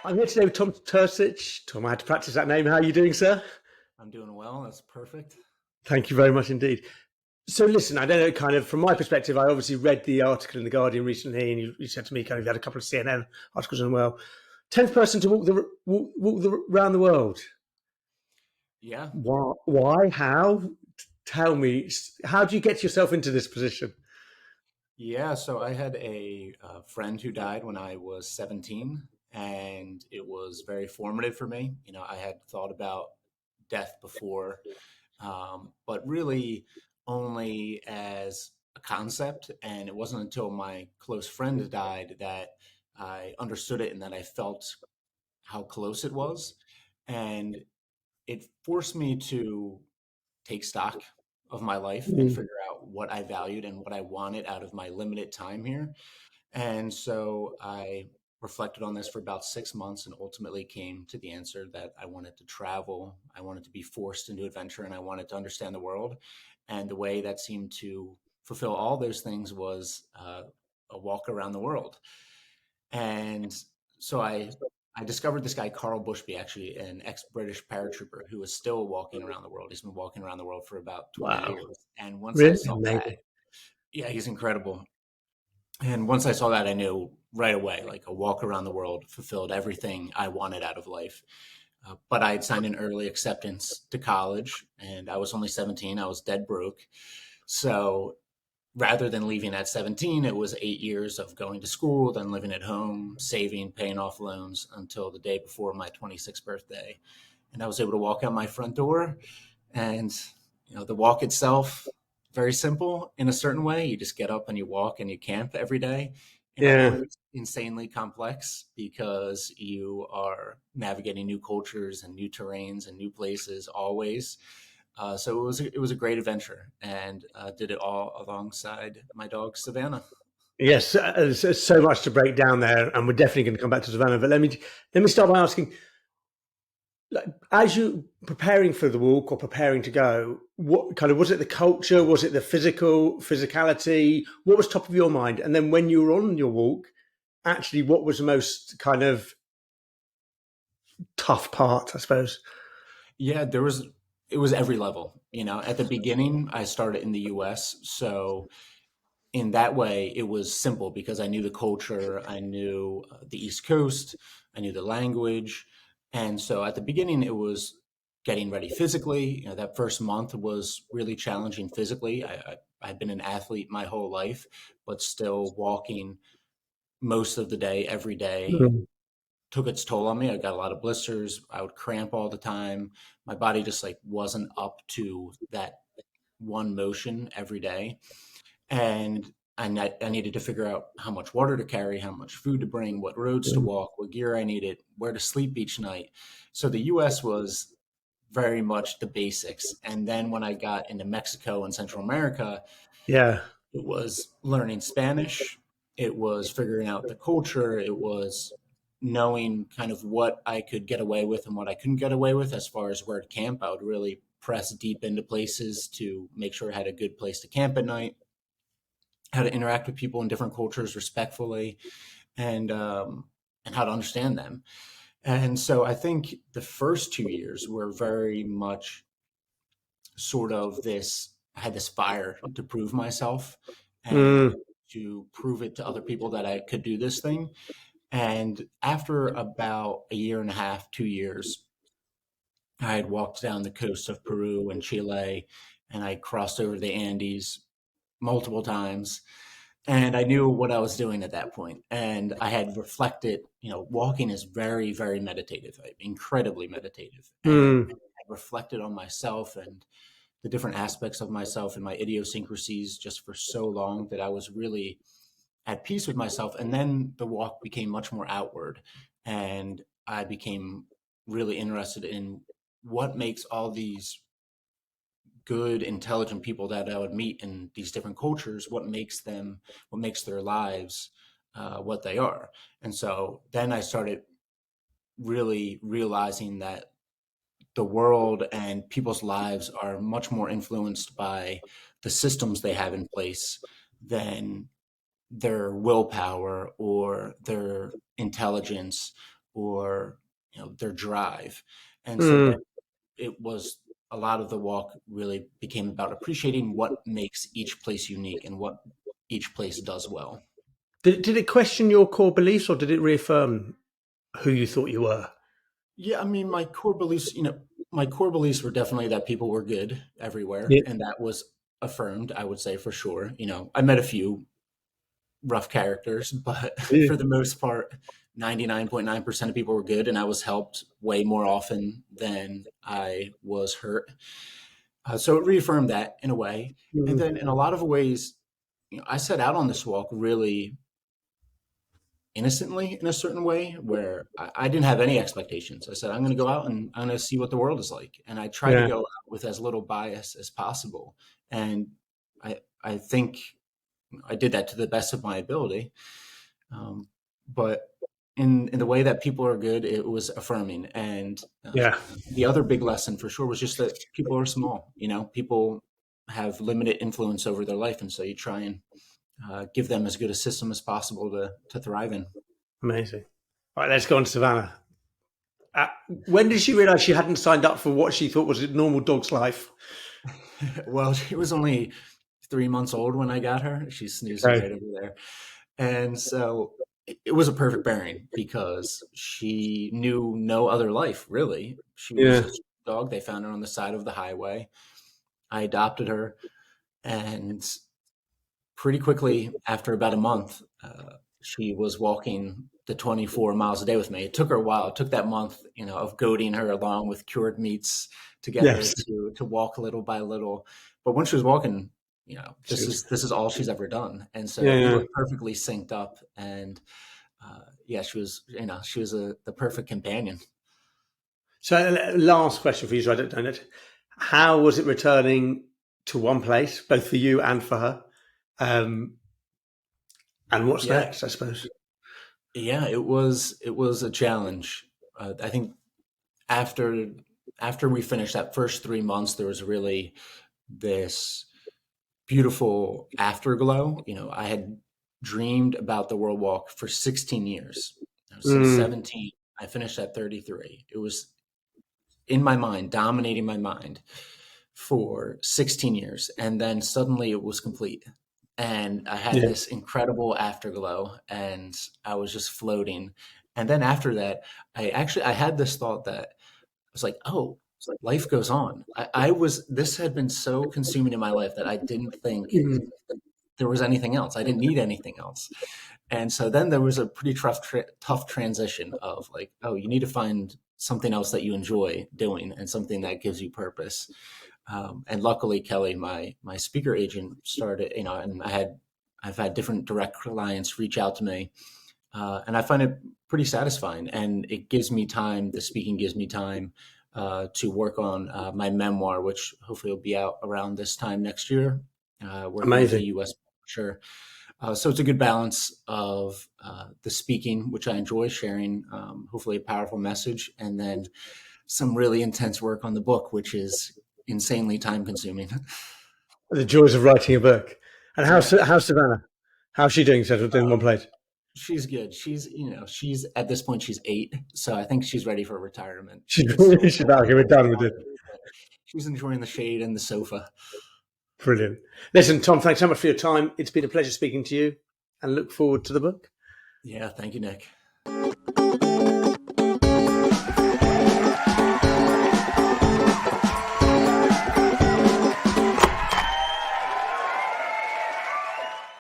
I'm here today with Tom Turcich. Tom, I had to practice that name. How are you doing, sir? I'm doing well. That's perfect. Thank you very much indeed. So listen, I don't know, kind of from my perspective, I obviously read the article in The Guardian recently, and you said to me kind of you had a couple of CNN articles as well. 10th person to around the world. Yeah. Why? How? Tell me, how do you get yourself into this position? Yeah. So I had a friend who died when I was 17, and it was very formative for me. I had thought about death before, but really only as a concept. And it wasn't until my close friend died that I understood it and that I felt how close it was. And it forced me to take stock of my life and Mm. figure out what I valued and what I wanted out of my limited time here. And so I reflected on this for about 6 months and ultimately came to the answer that I wanted to travel. I wanted to be forced into adventure and I wanted to understand the world. And the way that seemed to fulfill all those things was a walk around the world. And so I discovered this guy, Carl Bushby, actually an ex-British paratrooper who is still walking around the world. He's been walking around the world for about 20 Wow, years. And once I really saw that, amazing. yeah, he's incredible. And once I saw that, I knew right away, like a walk around the world fulfilled everything I wanted out of life. But I had signed an early acceptance to college and I was only 17. I was dead broke. So rather than leaving at 17, it was 8 years of going to school, then living at home, saving, paying off loans until the day before my 26th birthday. And I was able to walk out my front door. And, the walk itself, very simple in a certain way. You just get up and you walk and you camp every day. In other Yeah. ways, insanely complex because you are navigating new cultures and new terrains and new places always. So it was a great adventure, and did it all alongside my dog Savannah. Yes, there's so much to break down there, and we're definitely going to come back to Savannah. But let me start by asking, like, as you preparing for the walk or preparing to go, what kind of was it? The culture? Was it the physicality? What was top of your mind? And then when you were on your walk, actually, what was the most kind of tough part? I suppose. Yeah, it was every level. At the beginning, I started in the U.S., so in that way, it was simple because I knew the culture, I knew the East Coast, I knew the language. And so at the beginning, it was getting ready physically. That first month was really challenging physically. I'd been an athlete my whole life, but still walking most of the day, every day, Mm. took its toll on me. I got a lot of blisters. I would cramp all the time. My body just like wasn't up to that one motion every day. And I needed to figure out how much water to carry, how much food to bring, what roads to Mm. walk, what gear I needed, where to sleep each night. So the US was very much the basics. And then when I got into Mexico and Central America, Yeah. it was learning Spanish, it was figuring out the culture, it was knowing kind of what I could get away with and what I couldn't get away with as far as where to camp. I would really press deep into places to make sure I had a good place to camp at night, how to interact with people in different cultures respectfully, and how to understand them. And so I think the first 2 years were very much sort of this. I had this fire to prove myself and Mm. to prove it to other people that I could do this thing. And after about a year and a half, 2 years, I had walked down the coast of Peru and Chile, and I crossed over the Andes multiple times. And I knew what I was doing at that point. And I had reflected, walking is very, very meditative, like, incredibly meditative. And Mm. I reflected on myself and the different aspects of myself and my idiosyncrasies just for so long that I was really at peace with myself. And then the walk became much more outward. And I became really interested in what makes all these good, intelligent people that I would meet in these different cultures, what makes their lives what they are. And so then I started really realizing that the world and people's lives are much more influenced by the systems they have in place than their willpower or their intelligence or their drive. And so then Mm. it was a lot of the walk really became about appreciating what makes each place unique and what each place does well. Did it question your core beliefs, or did it reaffirm who you thought you were? Yeah, I mean, my core beliefs were definitely that people were good everywhere, Yeah. and that was affirmed, I would say for sure. I met a few rough characters, but Yeah. for the most part, 99.9% of people were good, and I was helped way more often than I was hurt. So it reaffirmed that in a way. And Mm. then in a lot of ways, I set out on this walk really innocently in a certain way where I didn't have any expectations. I said, I'm going to go out and I'm going to see what the world is like. And I tried to Yeah. go out with as little bias as possible. And I think I did that to the best of my ability. But in the way that people are good, it was affirming. And Yeah. the other big lesson for sure was just that people are small. People have limited influence over their life. And so you try and give them as good a system as possible to thrive in. Amazing. All right, let's go on to Savannah. When did she realize she hadn't signed up for what she thought was a normal dog's life? Well, she was only 3 months old when I got her. She's snoozing Okay. right over there. And so it was a perfect pairing because she knew no other life, really. She was Yeah. a dog. They found her on the side of the highway. I adopted her. And pretty quickly, after about a month, she was walking the 24 miles a day with me. It took her a while. It took that month, of goading her along with cured meats to get her Yes. to walk little by little. But when she was walking, She this was. is all she's ever done, and so Yeah. we Yeah. were perfectly synced up. And yeah, she was the perfect companion. So, last question for you, so I don't know it. How was it returning to one place, both for you and for her? Um, and what's Yeah, next, I suppose? yeah, it was a challenge. I think after after we finished that first 3 months, there was really this beautiful afterglow. I had dreamed about the World Walk for 16 years. Since Mm. 17, I finished at 33. It was in my mind, dominating my mind for 16 years. And then suddenly it was complete. And I had Yeah. this incredible afterglow and I was just floating. And then after that, I had this thought that I was like, oh, life goes on. This had been so consuming in my life that I didn't think Mm. there was anything else. I didn't need anything else. And so then there was a pretty tough transition of like, oh, you need to find something else that you enjoy doing and something that gives you purpose. And luckily, Kelly, my speaker agent, started, and I've had different direct clients reach out to me, and I find it pretty satisfying. And it gives me time. The speaking gives me time to work on my memoir, which hopefully will be out around this time next year. Working with a Amazing. U.S. publisher. So it's a good balance of the speaking, which I enjoy sharing, hopefully a powerful message, and then some really intense work on the book, which is insanely time consuming. The joys of writing a book. And Yeah, how's Savannah? How's she doing settled in one place? she's good. She's at this point, she's 8. So I think she's ready for retirement. She's, She's still a she's little about, okay, we're done with it. toddler, but she's enjoying the shade and the sofa. Brilliant. Listen, Tom, thanks so much for your time. It's been a pleasure speaking to you and look forward to the book. Yeah, thank you, Nick.